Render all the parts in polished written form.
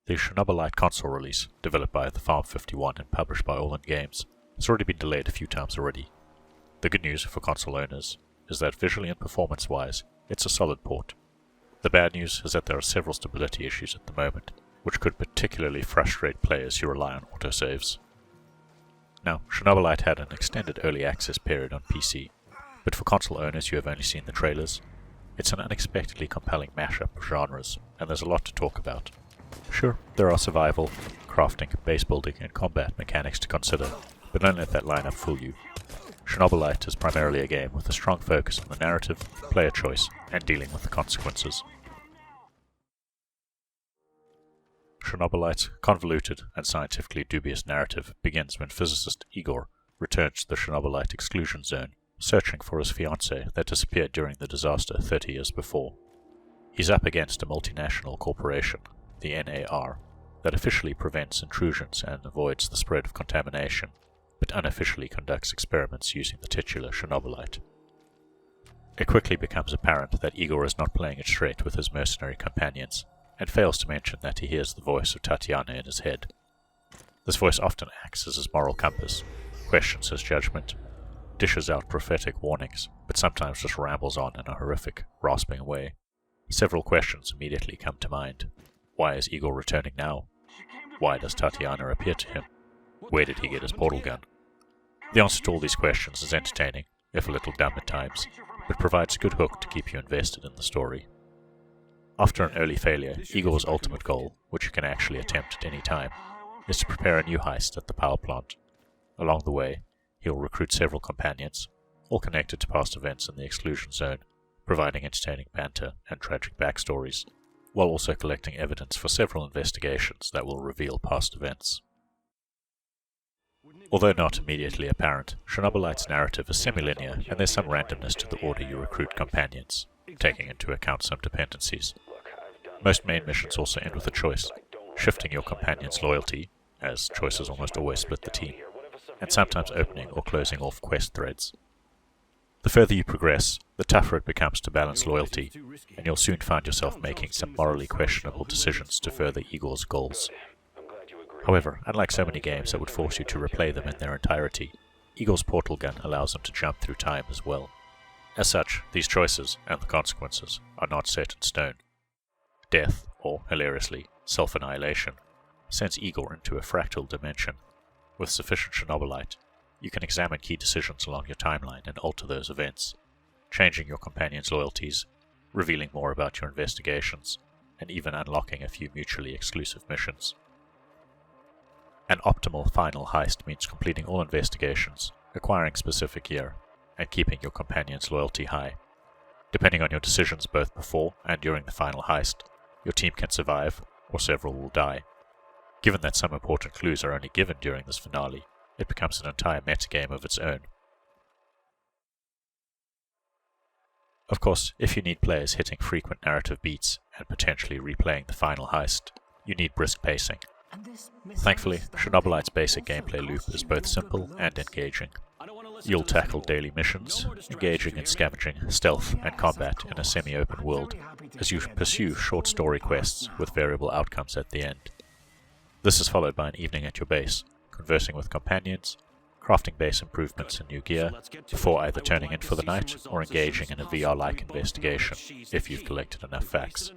The Chernobylite console release, developed by the Farm 51 and published by All In Games, has already been delayed a few times already. The good news for console owners is that visually and performance-wise, it's a solid port. The bad news is that there are several stability issues at the moment, which could particularly frustrate players who rely on autosaves. Now, Chernobylite had an extended early access period on PC, but for console owners who have only seen the trailers, it's an unexpectedly compelling mashup of genres, and there's a lot to talk about. Sure, there are survival, crafting, base building, and combat mechanics to consider, but don't let that lineup fool you. Chernobylite is primarily a game with a strong focus on the narrative, player choice, and dealing with the consequences. Chernobylite's convoluted and scientifically dubious narrative begins when physicist Igor returns to the Chernobylite exclusion zone, searching for his fiancée that disappeared during the disaster 30 years before. He's up against a multinational corporation, the NAR, that officially prevents intrusions and avoids the spread of contamination, but unofficially conducts experiments using the titular Chernobylite. It quickly becomes apparent that Igor is not playing it straight with his mercenary companions, and fails to mention that he hears the voice of Tatiana in his head. This voice often acts as his moral compass, questions his judgment, dishes out prophetic warnings, but sometimes just rambles on in a horrific, rasping way. Several questions immediately come to mind. Why is Igor returning now? Why does Tatiana appear to him? Where did he get his portal gun? The answer to all these questions is entertaining, if a little dumb at times, but provides a good hook to keep you invested in the story. After an early failure, Igor's ultimate goal, which you can actually attempt at any time, is to prepare a new heist at the power plant. Along the way, he'll recruit several companions, all connected to past events in the exclusion zone, providing entertaining banter and tragic backstories, while also collecting evidence for several investigations that will reveal past events. Although not immediately apparent, Chernobylite's narrative is semi-linear, and there's some randomness to the order you recruit companions, taking into account some dependencies. Most main missions also end with a choice, shifting your companion's loyalty, as choices almost always split the team, and sometimes opening or closing off quest threads. The further you progress, the tougher it becomes to balance loyalty, and you'll soon find yourself making some morally questionable decisions to further Igor's goals. However, unlike so many games that would force you to replay them in their entirety, Igor's portal gun allows him to jump through time as well. As such, these choices, and the consequences, are not set in stone. Death, or, hilariously, self-annihilation, sends Igor into a fractal dimension. With sufficient Chernobylite, you can examine key decisions along your timeline and alter those events, changing your companion's loyalties, revealing more about your investigations, and even unlocking a few mutually exclusive missions. An optimal final heist means completing all investigations, acquiring specific gear, and keeping your companion's loyalty high. Depending on your decisions both before and during the final heist, your team can survive, or several will die. Given that some important clues are only given during this finale, it becomes an entire metagame of its own. Of course, if you need players hitting frequent narrative beats and potentially replaying the final heist, you need brisk pacing. Thankfully, Chernobylite's basic gameplay loop is both simple and engaging. You'll tackle daily missions, engaging in scavenging, stealth, and combat in a semi-open world, as you pursue short story quests with variable outcomes at the end. This is followed by an evening at your base, conversing with companions, crafting base improvements and new gear, before either turning in for the night or engaging in a VR-like investigation, if you've collected enough facts.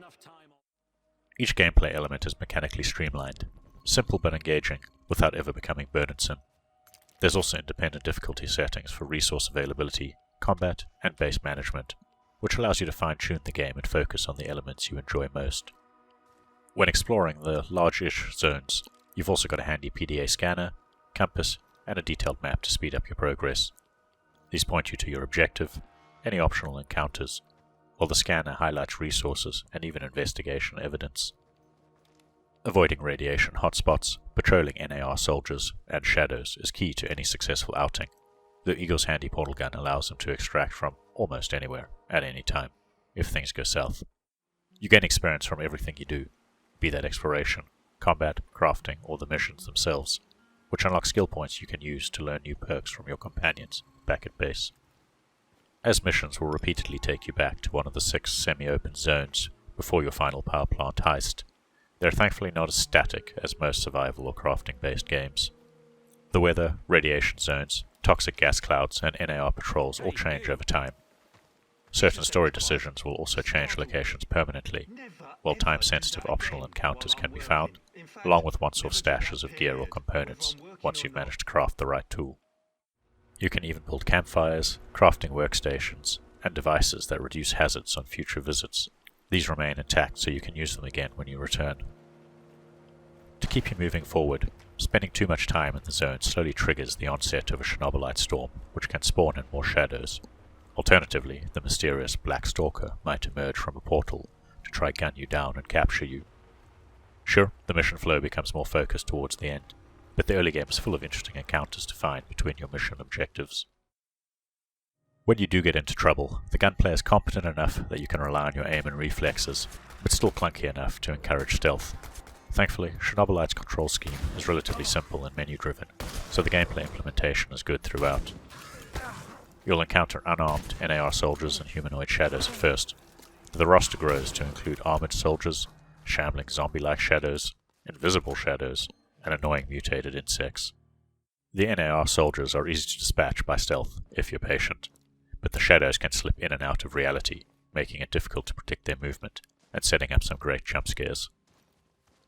Each gameplay element is mechanically streamlined, simple but engaging, without ever becoming burdensome. There's also independent difficulty settings for resource availability, combat, and base management, which allows you to fine-tune the game and focus on the elements you enjoy most. When exploring the large-ish zones, you've also got a handy PDA scanner, compass, and a detailed map to speed up your progress. These point you to your objective, any optional encounters, while the scanner highlights resources and even investigation evidence. Avoiding radiation hotspots, patrolling NAR soldiers, and shadows is key to any successful outing, though Igor's handy portal gun allows him to extract from almost anywhere, at any time, if things go south. You gain experience from everything you do, be that exploration, combat, crafting, or the missions themselves, which unlock skill points you can use to learn new perks from your companions back at base. As missions will repeatedly take you back to one of the 6 semi-open zones before your final power plant heist, They're thankfully not as static as most survival or crafting-based games. The weather, radiation zones, toxic gas clouds, and NAR patrols all change over time. Certain story decisions will also change locations permanently, while time-sensitive optional encounters can be found, along with once-off stashes of gear or components, once you've managed to craft the right tool. You can even build campfires, crafting workstations, and devices that reduce hazards on future visits. These remain intact so you can use them again when you return. To keep you moving forward, spending too much time in the zone slowly triggers the onset of a Chernobylite storm, which can spawn in more shadows. Alternatively, the mysterious Black Stalker might emerge from a portal to try gun you down and capture you. Sure, the mission flow becomes more focused towards the end, but the early game is full of interesting encounters to find between your mission objectives. When you do get into trouble, the gunplay is competent enough that you can rely on your aim and reflexes, but still clunky enough to encourage stealth. Thankfully, Chernobylite's control scheme is relatively simple and menu-driven, so the gameplay implementation is good throughout. You'll encounter unarmed NAR soldiers and humanoid shadows at first, but the roster grows to include armored soldiers, shambling zombie-like shadows, invisible shadows, and annoying mutated insects. The NAR soldiers are easy to dispatch by stealth, if you're patient, but the shadows can slip in and out of reality, making it difficult to predict their movement, and setting up some great jump scares.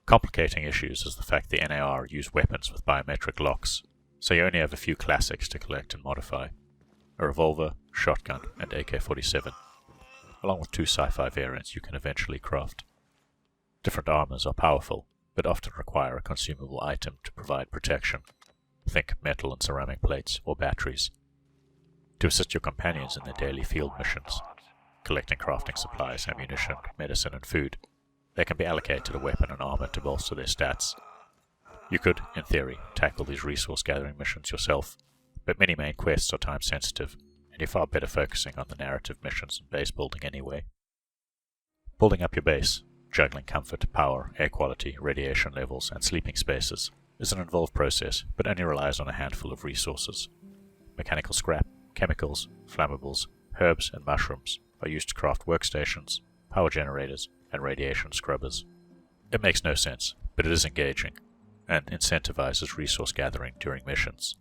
Complicating issues is the fact the NAR use weapons with biometric locks, so you only have a few classics to collect and modify: a revolver, shotgun, and AK-47, along with 2 sci-fi variants you can eventually craft. Different armors are powerful, but often require a consumable item to provide protection. Think metal and ceramic plates or batteries. To assist your companions in their daily field missions, collecting crafting supplies, ammunition, medicine, and food, they can be allocated a weapon and armor to bolster their stats. You could, in theory, tackle these resource-gathering missions yourself, but many main quests are time-sensitive, and you're far better focusing on the narrative missions and base building anyway. Building up your base, juggling comfort, power, air quality, radiation levels, and sleeping spaces, is an involved process, but only relies on a handful of resources. Mechanical scrap, chemicals, flammables, herbs, and mushrooms are used to craft workstations, power generators, and radiation scrubbers. It makes no sense, but it is engaging, and incentivizes resource gathering during missions.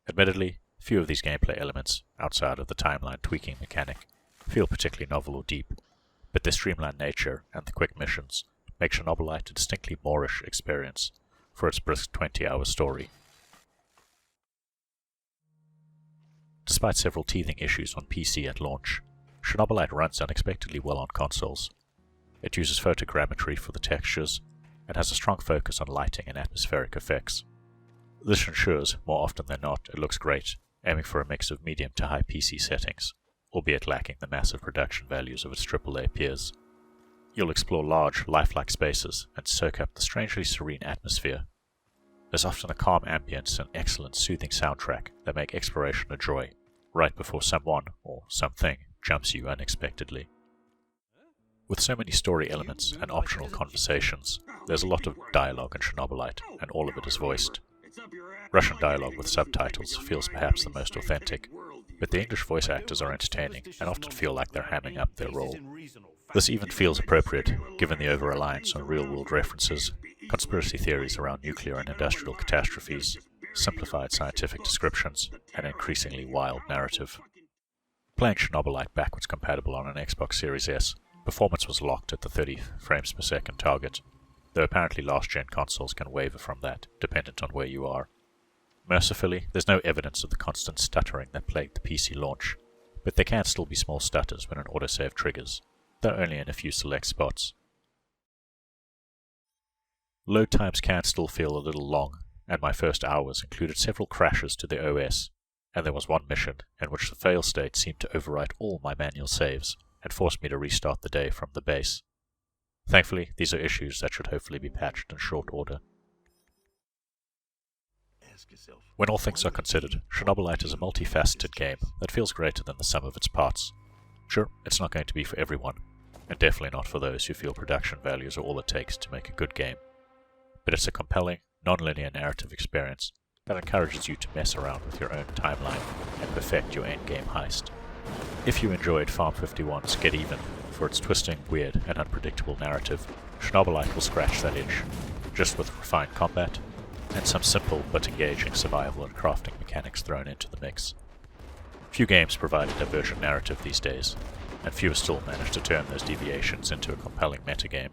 Admittedly, few of these gameplay elements, outside of the timeline tweaking mechanic, feel particularly novel or deep, but their streamlined nature and the quick missions make Chernobylite a distinctly Moorish experience for its brisk 20-hour story. Despite several teething issues on PC at launch, Chernobylite runs unexpectedly well on consoles. It uses photogrammetry for the textures, and has a strong focus on lighting and atmospheric effects. This ensures, more often than not, it looks great, aiming for a mix of medium to high PC settings, albeit lacking the massive production values of its AAA peers. You'll explore large, lifelike spaces and soak up the strangely serene atmosphere. There's often a calm ambience and excellent soothing soundtrack that make exploration a joy, right before someone, or something, jumps you unexpectedly. With so many story elements and optional conversations, there's a lot of dialogue in Chernobylite, and all of it is voiced. Russian dialogue with subtitles feels perhaps the most authentic, but the English voice actors are entertaining and often feel like they're hamming up their role. This even feels appropriate, given the over-reliance on real-world references, conspiracy theories around nuclear and industrial catastrophes, simplified scientific descriptions, and increasingly wild narrative. Playing Chernobylite backwards compatible on an Xbox Series S, performance was locked at the 30 frames per second target, though apparently last-gen consoles can waver from that, dependent on where you are. Mercifully, there's no evidence of the constant stuttering that plagued the PC launch, but there can still be small stutters when an autosave triggers, though only in a few select spots. Load times can still feel a little long, and my first hours included several crashes to the OS, and there was one mission in which the fail state seemed to overwrite all my manual saves, and forced me to restart the day from the base. Thankfully, these are issues that should hopefully be patched in short order. When all things are considered, Chernobylite is a multi-faceted game that feels greater than the sum of its parts. Sure, it's not going to be for everyone, and definitely not for those who feel production values are all it takes to make a good game. But it's a compelling, non-linear narrative experience that encourages you to mess around with your own timeline and perfect your endgame heist. If you enjoyed Farm 51's Get Even, for its twisting, weird, and unpredictable narrative, Chernobylite will scratch that itch, just with refined combat, and some simple but engaging survival and crafting mechanics thrown into the mix. Few games provide a divergent narrative these days, and fewer still manage to turn those deviations into a compelling metagame.